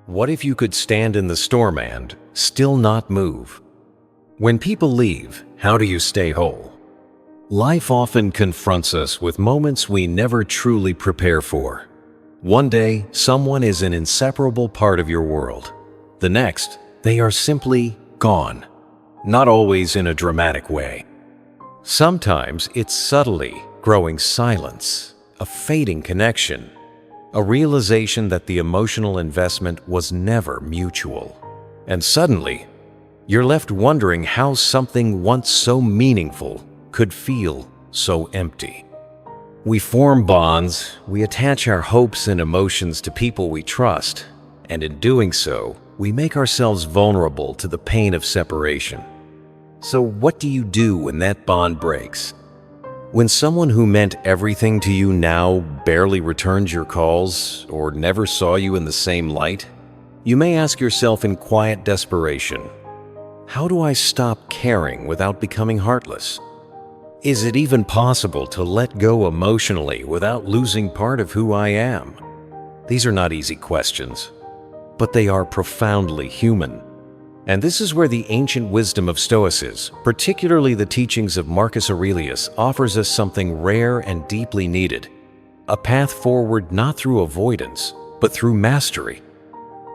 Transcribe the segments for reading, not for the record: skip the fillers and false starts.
What if you could stand in the storm and still not move? When people leave, how do you stay whole? Life often confronts us with moments we never truly prepare for. One day, someone is an inseparable part of your world. The next, they are simply gone. Not always in a dramatic way. Sometimes it's subtly growing silence, a fading connection, a realization that the emotional investment was never mutual. And suddenly, you're left wondering how something once so meaningful could feel so empty. We form bonds, we attach our hopes and emotions to people we trust, and in doing so, we make ourselves vulnerable to the pain of separation. So what do you do when that bond breaks? When someone who meant everything to you now barely returns your calls or never saw you in the same light, you may ask yourself in quiet desperation, how do I stop caring without becoming heartless? Is it even possible to let go emotionally without losing part of who I am? These are not easy questions, but they are profoundly human. And this is where the ancient wisdom of Stoicism, particularly the teachings of Marcus Aurelius, offers us something rare and deeply needed. A path forward not through avoidance, but through mastery.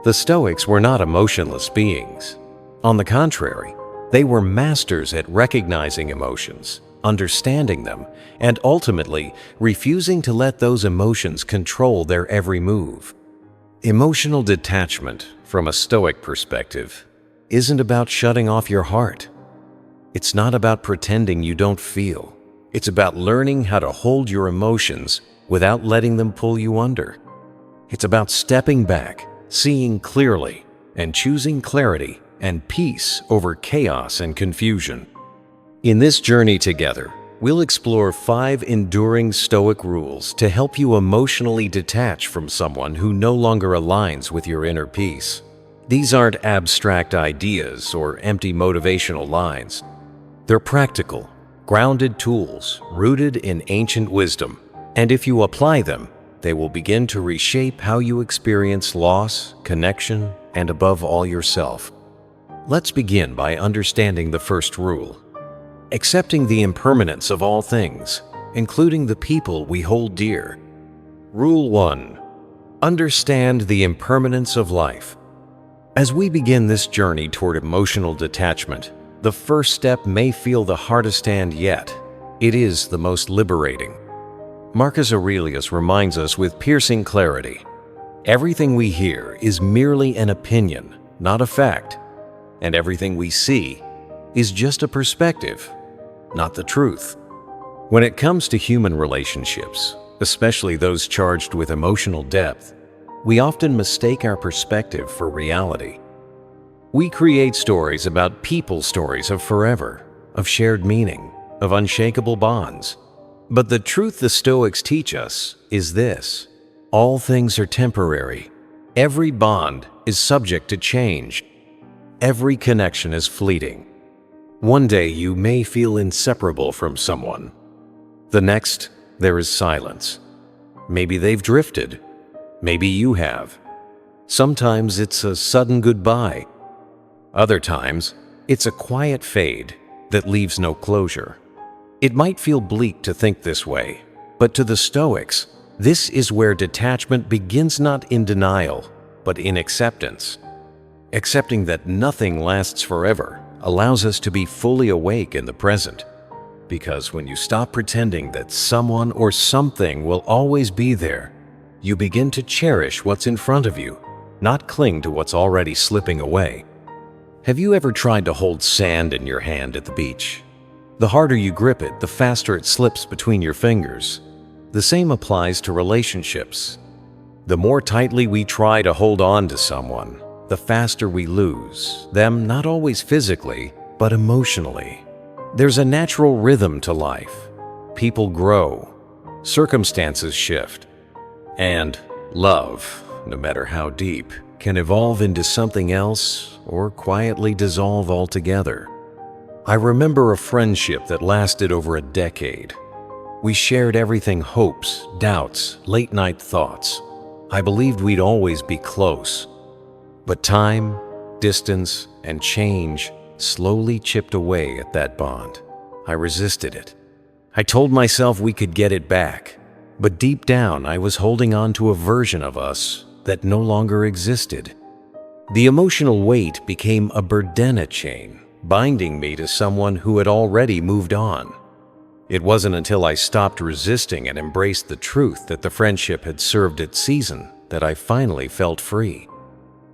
The Stoics were not emotionless beings. On the contrary, they were masters at recognizing emotions, understanding them, and ultimately refusing to let those emotions control their every move. Emotional detachment, from a Stoic perspective, isn't about shutting off your heart. It's not about pretending you don't feel. It's about learning how to hold your emotions without letting them pull you under. It's about stepping back, seeing clearly, and choosing clarity and peace over chaos and confusion. In this journey together, we'll explore 5 enduring Stoic rules to help you emotionally detach from someone who no longer aligns with your inner peace. These aren't abstract ideas or empty motivational lines. They're practical, grounded tools rooted in ancient wisdom, and if you apply them, they will begin to reshape how you experience loss, connection, and above all yourself. Let's begin by understanding the first rule. Accepting the impermanence of all things, including the people we hold dear. Rule 1. Understand the impermanence of life. As we begin this journey toward emotional detachment, the first step may feel the hardest, and yet it is the most liberating. Marcus Aurelius reminds us with piercing clarity, everything we hear is merely an opinion, not a fact, and everything we see is just a perspective, not the truth. When it comes to human relationships, especially those charged with emotional depth, we often mistake our perspective for reality. We create stories about people's stories of forever, of shared meaning, of unshakable bonds. But the truth the Stoics teach us is this: all things are temporary. Every bond is subject to change. Every connection is fleeting. One day you may feel inseparable from someone. The next, there is silence. Maybe they've drifted. Maybe you have. Sometimes it's a sudden goodbye. Other times, it's a quiet fade that leaves no closure. It might feel bleak to think this way, but to the Stoics, this is where detachment begins, not in denial, but in acceptance. Accepting that nothing lasts forever allows us to be fully awake in the present. Because when you stop pretending that someone or something will always be there, you begin to cherish what's in front of you, not cling to what's already slipping away. Have you ever tried to hold sand in your hand at the beach? The harder you grip it, the faster it slips between your fingers. The same applies to relationships. The more tightly we try to hold on to someone, the faster we lose them, not always physically, but emotionally. There's a natural rhythm to life. People grow, circumstances shift, and love, no matter how deep, can evolve into something else or quietly dissolve altogether. I remember a friendship that lasted over a decade. We shared everything: hopes, doubts, late-night thoughts. I believed we'd always be close. But time, distance, and change slowly chipped away at that bond. I resisted it. I told myself we could get it back, but deep down I was holding on to a version of us that no longer existed. The emotional weight became a Burdena chain, binding me to someone who had already moved on. It wasn't until I stopped resisting and embraced the truth that the friendship had served its season that I finally felt free.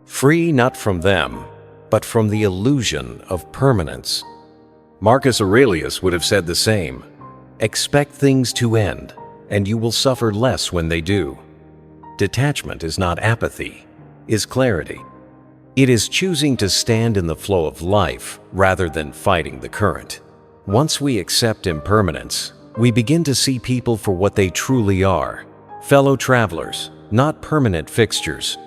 Free not from them, but from the illusion of permanence. Marcus Aurelius would have said the same. Expect things to end, and you will suffer less when they do. Detachment is not apathy, is clarity. It is choosing to stand in the flow of life rather than fighting the current. Once we accept impermanence, we begin to see people for what they truly are, fellow travelers, not permanent fixtures.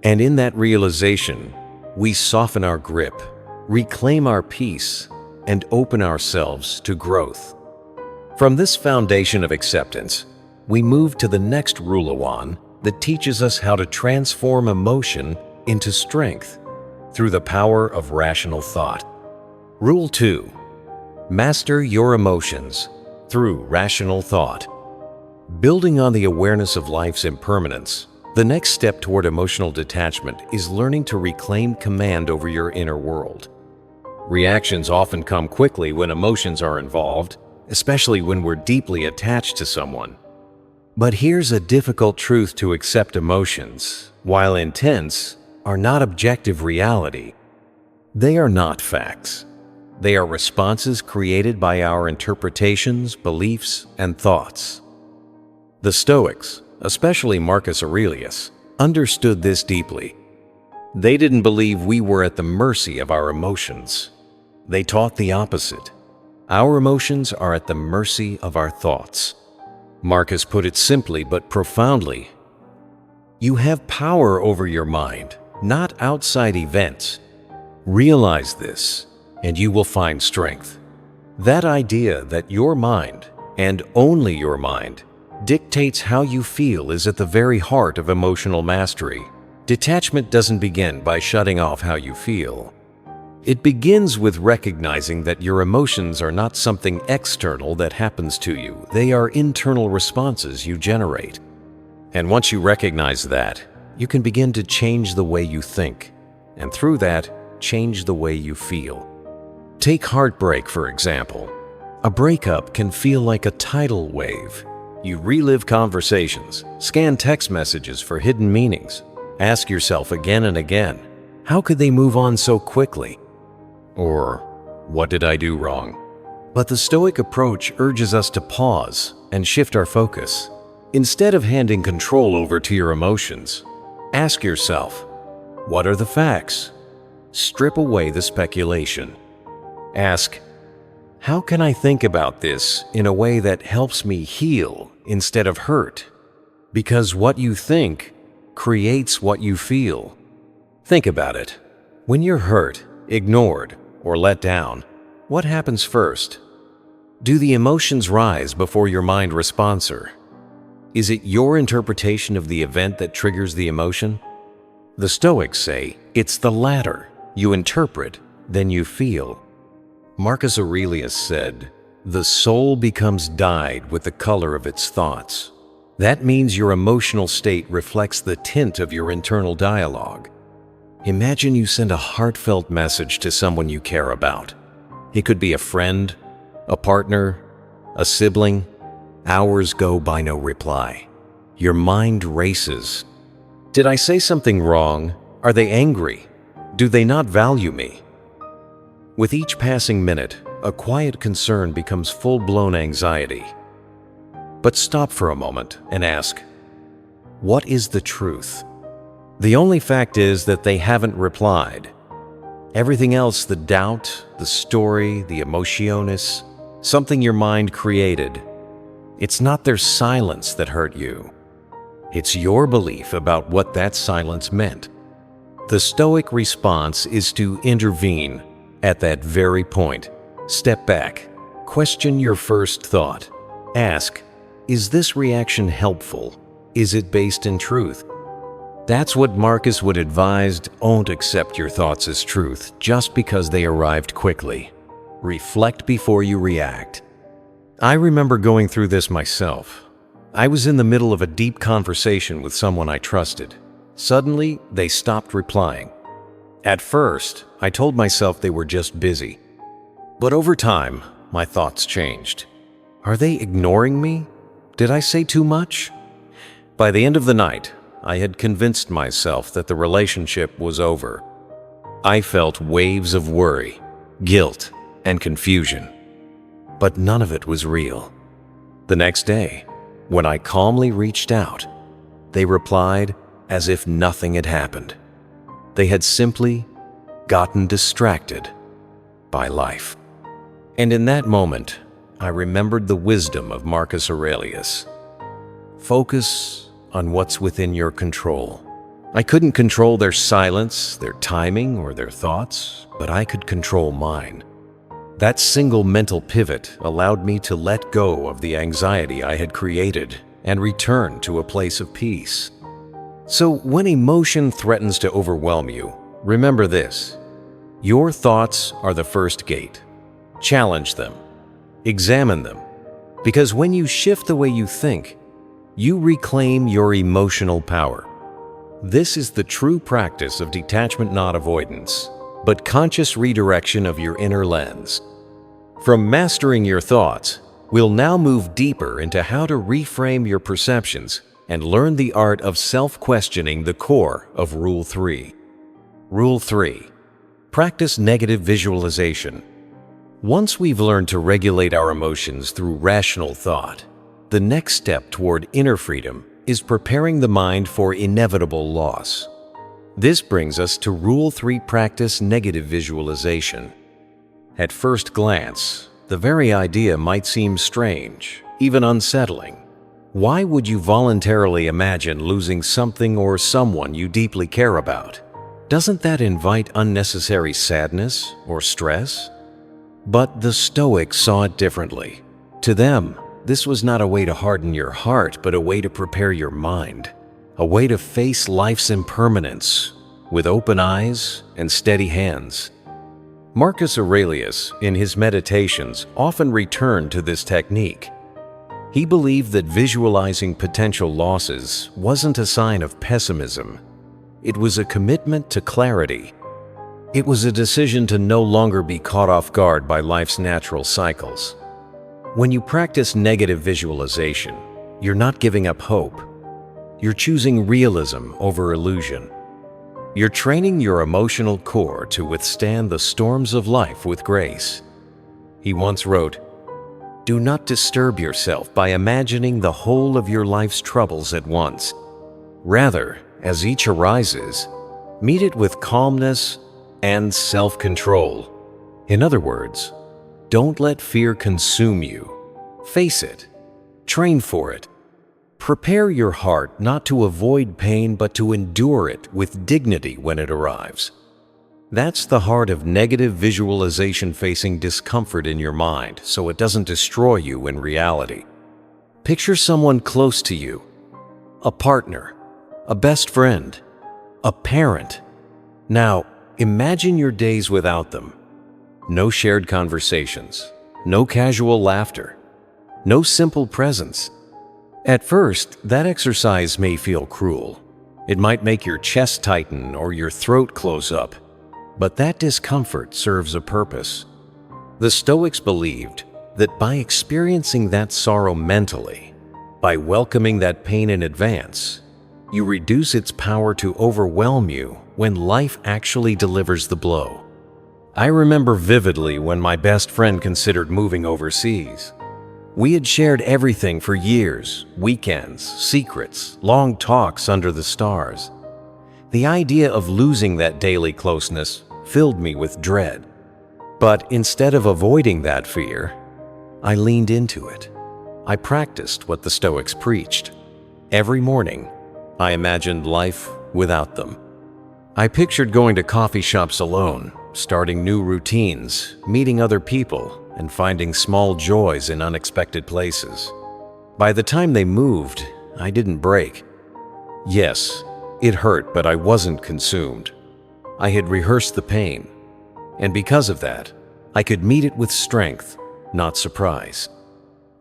And in that realization, we soften our grip, reclaim our peace, and open ourselves to growth. From this foundation of acceptance, we move to the next rule of one that teaches us how to transform emotion into strength through the power of rational thought. Rule 2. Master your emotions through rational thought. Building on the awareness of life's impermanence, the next step toward emotional detachment is learning to reclaim command over your inner world. Reactions often come quickly when emotions are involved, especially when we're deeply attached to someone. But here's a difficult truth to accept: emotions, while intense, are not objective reality. They are not facts. They are responses created by our interpretations, beliefs, and thoughts. The Stoics, especially Marcus Aurelius, understood this deeply. They didn't believe we were at the mercy of our emotions. They taught the opposite. Our emotions are at the mercy of our thoughts. Marcus put it simply but profoundly. You have power over your mind, not outside events. Realize this, and you will find strength. That idea that your mind, and only your mind, dictates how you feel is at the very heart of emotional mastery. Detachment doesn't begin by shutting off how you feel. It begins with recognizing that your emotions are not something external that happens to you. They are internal responses you generate. And once you recognize that, you can begin to change the way you think, and through that, change the way you feel. Take heartbreak, for example. A breakup can feel like a tidal wave. You relive conversations, scan text messages for hidden meanings, ask yourself again and again, how could they move on so quickly? Or, what did I do wrong? But the Stoic approach urges us to pause and shift our focus. Instead of handing control over to your emotions, ask yourself, what are the facts? Strip away the speculation. Ask, how can I think about this in a way that helps me heal instead of hurt? Because what you think creates what you feel. Think about it. When you're hurt, ignored, or let down, what happens first? Do the emotions rise before your mind responds? Is it your interpretation of the event that triggers the emotion? The Stoics say it's the latter. You interpret, then you feel. Marcus Aurelius said, "The soul becomes dyed with the color of its thoughts." That means your emotional state reflects the tint of your internal dialogue. Imagine you send a heartfelt message to someone you care about. It could be a friend, a partner, a sibling. Hours go by, no reply. Your mind races. Did I say something wrong? Are they angry? Do they not value me? With each passing minute, a quiet concern becomes full-blown anxiety. But stop for a moment and ask, what is the truth? The only fact is that they haven't replied. Everything else, the doubt, the story, the emotionis, something your mind created, it's not their silence that hurt you. It's your belief about what that silence meant. The Stoic response is to intervene at that very point. Step back. Question your first thought. Ask, is this reaction helpful? Is it based in truth? That's what Marcus would advise: don't accept your thoughts as truth just because they arrived quickly. Reflect before you react. I remember going through this myself. I was in the middle of a deep conversation with someone I trusted. Suddenly, they stopped replying. At first, I told myself they were just busy. But over time, my thoughts changed. Are they ignoring me? Did I say too much? By the end of the night, I had convinced myself that the relationship was over. I felt waves of worry, guilt, and confusion. But none of it was real. The next day, when I calmly reached out, they replied as if nothing had happened. They had simply gotten distracted by life. And in that moment, I remembered the wisdom of Marcus Aurelius. Focus on what's within your control. I couldn't control their silence, their timing, or their thoughts, but I could control mine. That single mental pivot allowed me to let go of the anxiety I had created and return to a place of peace. So when emotion threatens to overwhelm you, remember this: your thoughts are the first gate. Challenge them. Examine them. Because when you shift the way you think, you reclaim your emotional power. This is the true practice of detachment, not avoidance, but conscious redirection of your inner lens. From mastering your thoughts, we'll now move deeper into how to reframe your perceptions and learn the art of self-questioning, the core of Rule 3. Rule 3. Practice negative visualization. Once we've learned to regulate our emotions through rational thought, the next step toward inner freedom is preparing the mind for inevitable loss. This brings us to Rule 3: practice negative visualization. At first glance, the very idea might seem strange, even unsettling. Why would you voluntarily imagine losing something or someone you deeply care about? Doesn't that invite unnecessary sadness or stress? But the Stoics saw it differently. To them, this was not a way to harden your heart, but a way to prepare your mind, a way to face life's impermanence with open eyes and steady hands. Marcus Aurelius, in his meditations, often returned to this technique. He believed that visualizing potential losses wasn't a sign of pessimism. It was a commitment to clarity. It was a decision to no longer be caught off guard by life's natural cycles. When you practice negative visualization, you're not giving up hope. You're choosing realism over illusion. You're training your emotional core to withstand the storms of life with grace. He once wrote, "Do not disturb yourself by imagining the whole of your life's troubles at once. Rather, as each arises, meet it with calmness and self-control." In other words, don't let fear consume you. Face it. Train for it. Prepare your heart not to avoid pain, but to endure it with dignity when it arrives. That's the heart of negative visualization: facing discomfort in your mind so it doesn't destroy you in reality. Picture someone close to you, a partner, a best friend, a parent. Now, imagine your days without them. No shared conversations, no casual laughter, no simple presence. At first, that exercise may feel cruel. It might make your chest tighten or your throat close up, but that discomfort serves a purpose. The Stoics believed that by experiencing that sorrow mentally, by welcoming that pain in advance, you reduce its power to overwhelm you when life actually delivers the blow. I remember vividly when my best friend considered moving overseas. We had shared everything for years: weekends, secrets, long talks under the stars. The idea of losing that daily closeness filled me with dread. But instead of avoiding that fear, I leaned into it. I practiced what the Stoics preached. Every morning, I imagined life without them. I pictured going to coffee shops alone, starting new routines, meeting other people, and finding small joys in unexpected places. By the time they moved, I didn't break. Yes, It hurt, but I wasn't consumed. I had rehearsed the pain, and because of that, I could meet it with strength, not surprise.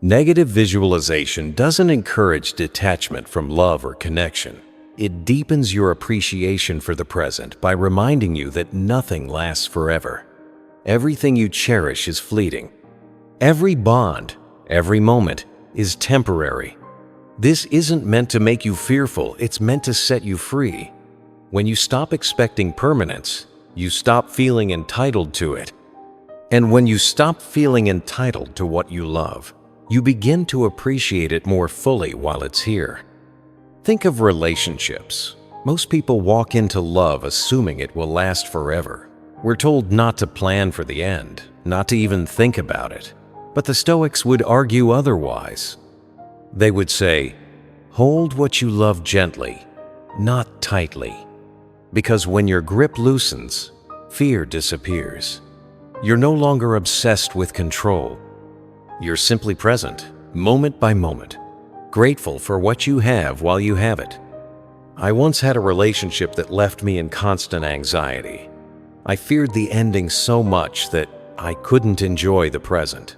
Negative visualization doesn't encourage detachment from love or connection. It deepens your appreciation for the present by reminding you that nothing lasts forever. Everything you cherish is fleeting. Every bond, every moment, is temporary. This isn't meant to make you fearful, it's meant to set you free. When you stop expecting permanence, you stop feeling entitled to it. And when you stop feeling entitled to what you love, you begin to appreciate it more fully while it's here. Think of relationships. Most people walk into love assuming it will last forever. We're told not to plan for the end, not to even think about it. But the Stoics would argue otherwise. They would say, hold what you love gently, not tightly. Because when your grip loosens, fear disappears. You're no longer obsessed with control. You're simply present, moment by moment, grateful for what you have while you have it. I once had a relationship that left me in constant anxiety. I feared the ending so much that I couldn't enjoy the present.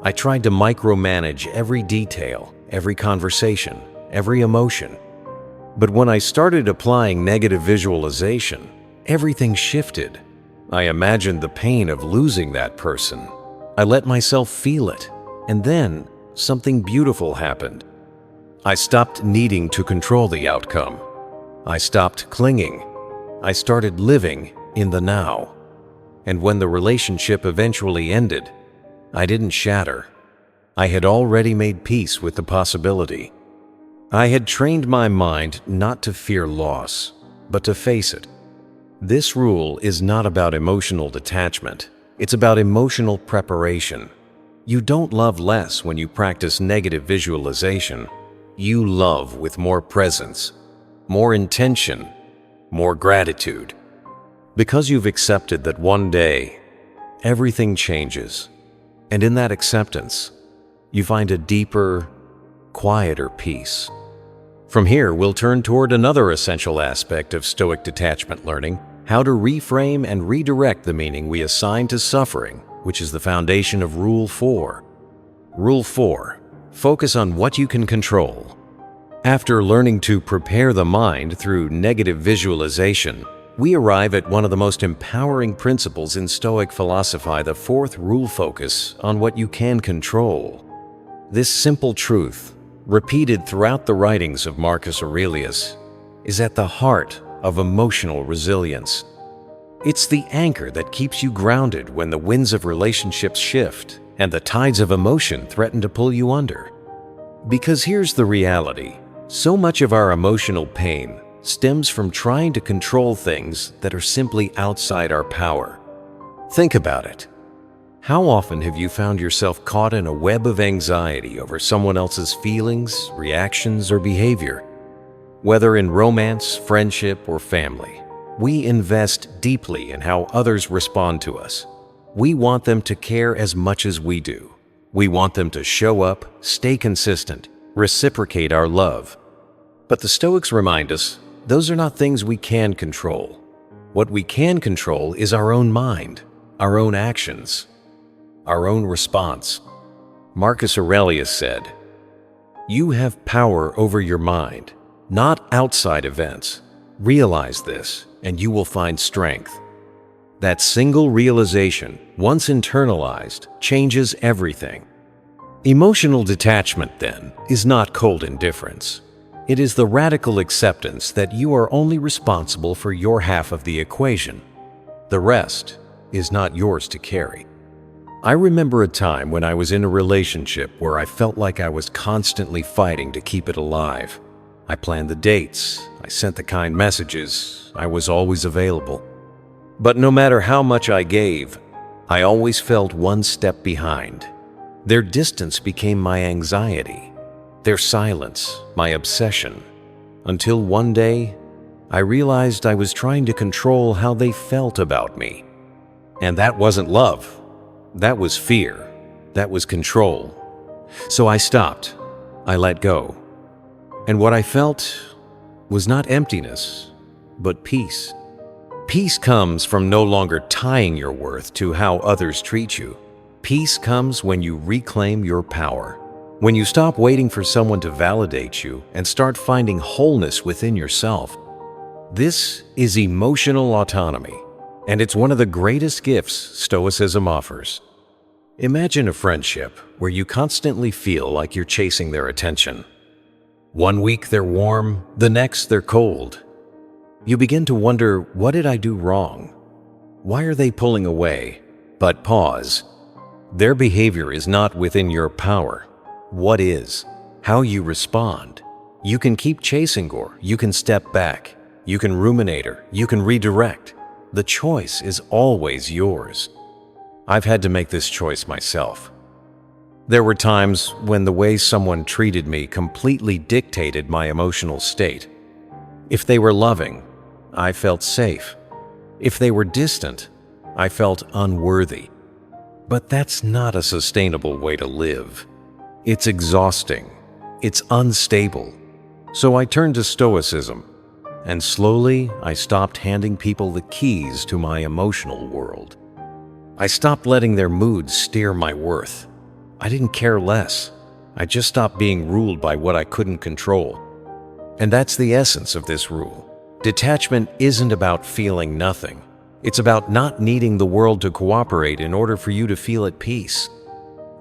I tried to micromanage every detail, every conversation, every emotion. But when I started applying negative visualization, everything shifted. I imagined the pain of losing that person. I let myself feel it, and then something beautiful happened. I stopped needing to control the outcome. I stopped clinging. I started living in the now. And when the relationship eventually ended, I didn't shatter. I had already made peace with the possibility. I had trained my mind not to fear loss, but to face it. This rule is not about emotional detachment. It's about emotional preparation. You don't love less when you practice negative visualization. You love with more presence, more intention, more gratitude. Because you've accepted that one day, everything changes. And in that acceptance, you find a deeper, quieter peace. From here, we'll turn toward another essential aspect of Stoic detachment learning, how to reframe and redirect the meaning we assign to suffering, which is the foundation of Rule 4. Rule 4. Focus on what you can control. After learning to prepare the mind through negative visualization, we arrive at one of the most empowering principles in Stoic philosophy, the fourth rule: focus on what you can control. This simple truth, repeated throughout the writings of Marcus Aurelius, is at the heart of emotional resilience. It's the anchor that keeps you grounded when the winds of relationships shift and the tides of emotion threaten to pull you under. Because here's the reality: so much of our emotional pain stems from trying to control things that are simply outside our power. Think about it. How often have you found yourself caught in a web of anxiety over someone else's feelings, reactions, or behavior? Whether in romance, friendship, or family, we invest deeply in how others respond to us. We want them to care as much as we do. We want them to show up, stay consistent, reciprocate our love. But the Stoics remind us, those are not things we can control. What we can control is our own mind, our own actions, our own response. Marcus Aurelius said, "You have power over your mind, not outside events. Realize this, and you will find strength." That single realization, once internalized, changes everything. Emotional detachment, then, is not cold indifference. It is the radical acceptance that you are only responsible for your half of the equation. The rest is not yours to carry. I remember a time when I was in a relationship where I felt like I was constantly fighting to keep it alive. I planned the dates, I sent the kind messages, I was always available. But no matter how much I gave, I always felt one step behind. Their distance became my anxiety, their silence my obsession, until one day I realized I was trying to control how they felt about me. And that wasn't love, that was fear, that was control. So I stopped, I let go. And what I felt was not emptiness, but peace. Peace comes from no longer tying your worth to how others treat you. Peace comes when you reclaim your power, when you stop waiting for someone to validate you and start finding wholeness within yourself. This is emotional autonomy, and it's one of the greatest gifts Stoicism offers. Imagine a friendship where you constantly feel like you're chasing their attention. One week they're warm, the next they're cold. You begin to wonder, what did I do wrong? Why are they pulling away? But pause. Their behavior is not within your power. What is? How you respond. You can keep chasing or you can step back. You can ruminate or you can redirect. The choice is always yours. I've had to make this choice myself. There were times when the way someone treated me completely dictated my emotional state. If they were loving, I felt safe. If they were distant, I felt unworthy. But that's not a sustainable way to live. It's exhausting. It's unstable. So I turned to Stoicism, and slowly I stopped handing people the keys to my emotional world. I stopped letting their moods steer my worth. I didn't care less. I just stopped being ruled by what I couldn't control. And that's the essence of this rule. Detachment isn't about feeling nothing. It's about not needing the world to cooperate in order for you to feel at peace.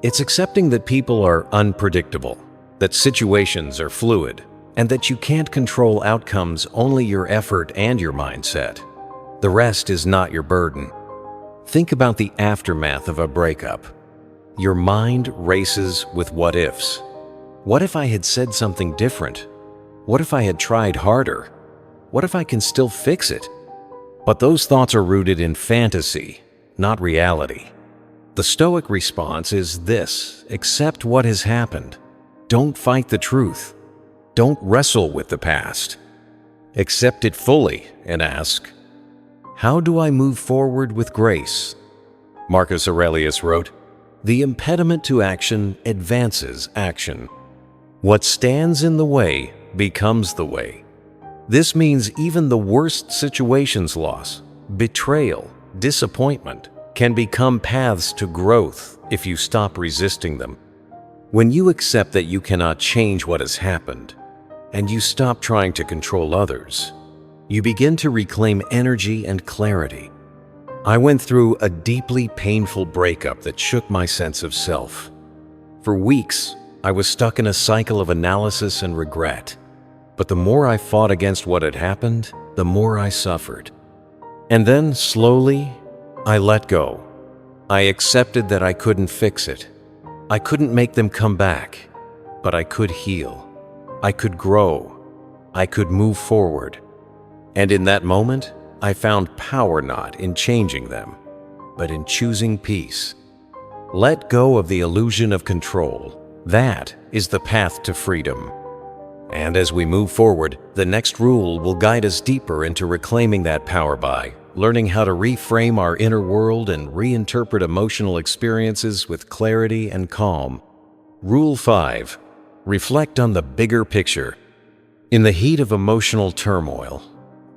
It's accepting that people are unpredictable, that situations are fluid, and that you can't control outcomes, only your effort and your mindset. The rest is not your burden. Think about the aftermath of a breakup. Your mind races with what-ifs. What if I had said something different? What if I had tried harder? What if I can still fix it? But those thoughts are rooted in fantasy, not reality. The Stoic response is this: accept what has happened. Don't fight the truth. Don't wrestle with the past. Accept it fully and ask, how do I move forward with grace? Marcus Aurelius wrote, "The impediment to action advances action. What stands in the way becomes the way." This means even the worst situations, loss, betrayal, disappointment, can become paths to growth if you stop resisting them. When you accept that you cannot change what has happened, and you stop trying to control others, you begin to reclaim energy and clarity. I went through a deeply painful breakup that shook my sense of self. For weeks, I was stuck in a cycle of analysis and regret. But the more I fought against what had happened, the more I suffered. And then, slowly, I let go. I accepted that I couldn't fix it. I couldn't make them come back, but I could heal. I could grow. I could move forward. And in that moment, I found power not in changing them, but in choosing peace. Let go of the illusion of control. That is the path to freedom. And as we move forward, the next rule will guide us deeper into reclaiming that power by learning how to reframe our inner world and reinterpret emotional experiences with clarity and calm. Rule 5. Reflect on the bigger picture. In the heat of emotional turmoil,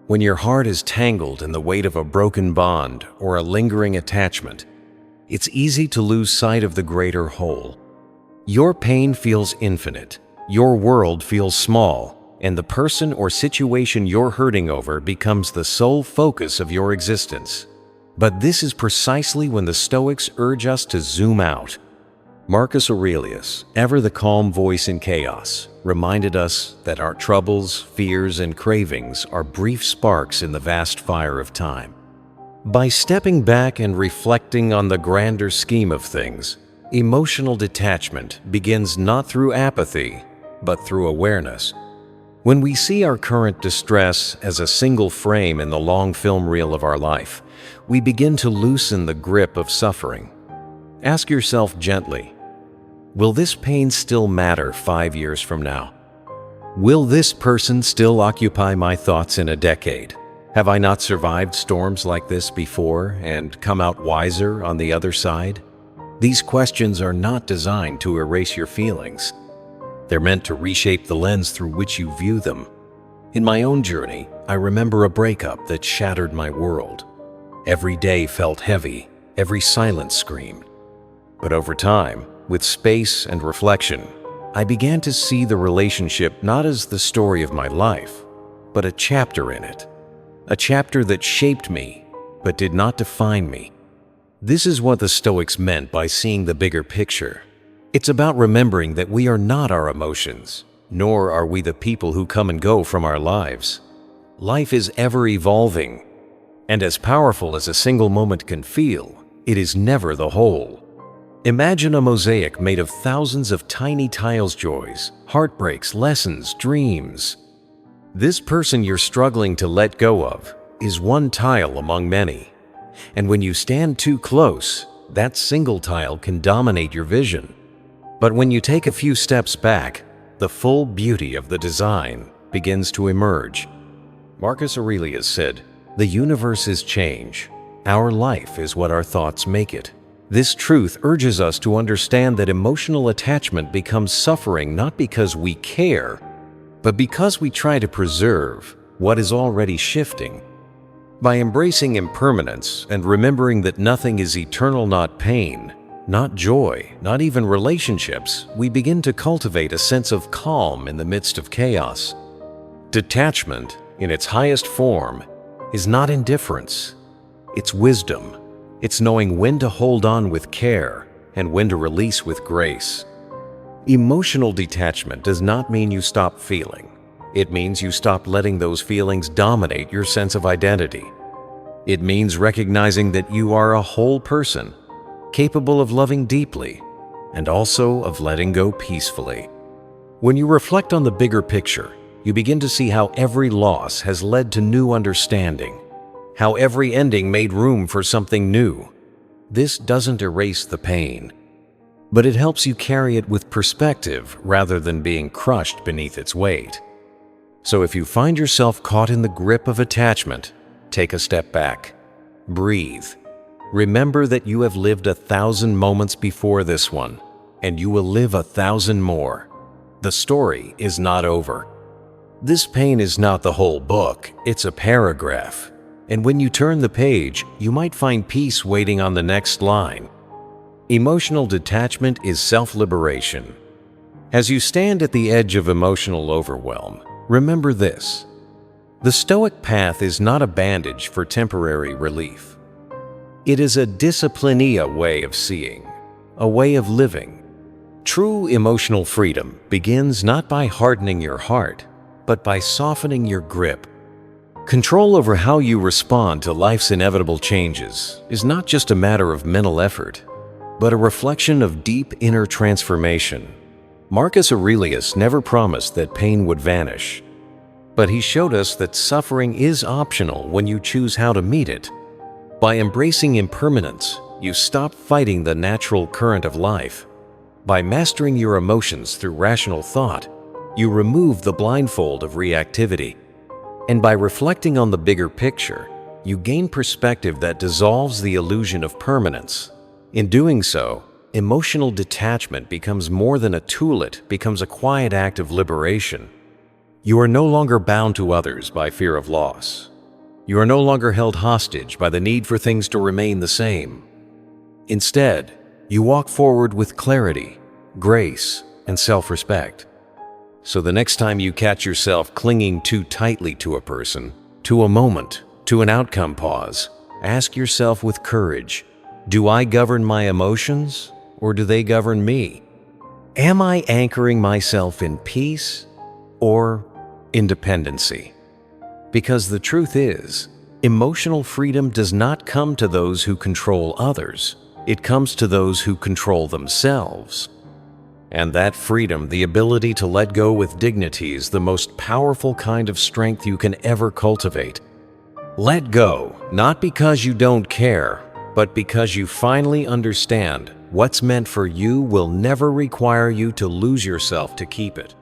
when your heart is tangled in the weight of a broken bond or a lingering attachment, it's easy to lose sight of the greater whole. Your pain feels infinite. Your world feels small, and the person or situation you're hurting over becomes the sole focus of your existence. But this is precisely when the Stoics urge us to zoom out. Marcus Aurelius, ever the calm voice in chaos, reminded us that our troubles, fears, and cravings are brief sparks in the vast fire of time. By stepping back and reflecting on the grander scheme of things, emotional detachment begins not through apathy, but through awareness. When we see our current distress as a single frame in the long film reel of our life, we begin to loosen the grip of suffering. Ask yourself gently, will this pain still matter 5 years from now? Will this person still occupy my thoughts in a decade? Have I not survived storms like this before and come out wiser on the other side? These questions are not designed to erase your feelings. They're meant to reshape the lens through which you view them. In my own journey, I remember a breakup that shattered my world. Every day felt heavy, every silence screamed. But over time, with space and reflection, I began to see the relationship not as the story of my life, but a chapter in it. A chapter that shaped me, but did not define me. This is what the Stoics meant by seeing the bigger picture. It's about remembering that we are not our emotions, nor are we the people who come and go from our lives. Life is ever evolving, and as powerful as a single moment can feel, it is never the whole. Imagine a mosaic made of thousands of tiny tiles, joys, heartbreaks, lessons, dreams. This person you're struggling to let go of is one tile among many. And when you stand too close, that single tile can dominate your vision. But when you take a few steps back, the full beauty of the design begins to emerge. Marcus Aurelius said, "The universe is change. Our life is what our thoughts make it." This truth urges us to understand that emotional attachment becomes suffering not because we care, but because we try to preserve what is already shifting. By embracing impermanence and remembering that nothing is eternal, not pain, not joy, not even relationships, we begin to cultivate a sense of calm in the midst of chaos. Detachment, in its highest form, is not indifference. It's wisdom. It's knowing when to hold on with care and when to release with grace. Emotional detachment does not mean you stop feeling. It means you stop letting those feelings dominate your sense of identity. It means recognizing that you are a whole person, capable of loving deeply and also of letting go peacefully. When you reflect on the bigger picture, you begin to see how every loss has led to new understanding, how every ending made room for something new. This doesn't erase the pain, but it helps you carry it with perspective rather than being crushed beneath its weight. So if you find yourself caught in the grip of attachment, take a step back. Breathe. Remember that you have lived 1,000 moments before this one, and you will live 1,000 more. The story is not over. This pain is not the whole book, it's a paragraph. And when you turn the page, you might find peace waiting on the next line. Emotional detachment is self-liberation. As you stand at the edge of emotional overwhelm, remember this: the Stoic path is not a bandage for temporary relief. It is a disciplinia way of seeing, a way of living. True emotional freedom begins not by hardening your heart, but by softening your grip. Control over how you respond to life's inevitable changes is not just a matter of mental effort, but a reflection of deep inner transformation. Marcus Aurelius never promised that pain would vanish, but he showed us that suffering is optional when you choose how to meet it. By embracing impermanence, you stop fighting the natural current of life. By mastering your emotions through rational thought, you remove the blindfold of reactivity. And by reflecting on the bigger picture, you gain perspective that dissolves the illusion of permanence. In doing so, emotional detachment becomes more than a tool, it becomes a quiet act of liberation. You are no longer bound to others by fear of loss. You are no longer held hostage by the need for things to remain the same. Instead, you walk forward with clarity, grace, and self-respect. So the next time you catch yourself clinging too tightly to a person, to a moment, to an outcome, pause. Ask yourself with courage, do I govern my emotions or do they govern me? Am I anchoring myself in peace or independency? Because the truth is, emotional freedom does not come to those who control others. It comes to those who control themselves. And that freedom, the ability to let go with dignity, is the most powerful kind of strength you can ever cultivate. Let go, not because you don't care, but because you finally understand what's meant for you will never require you to lose yourself to keep it.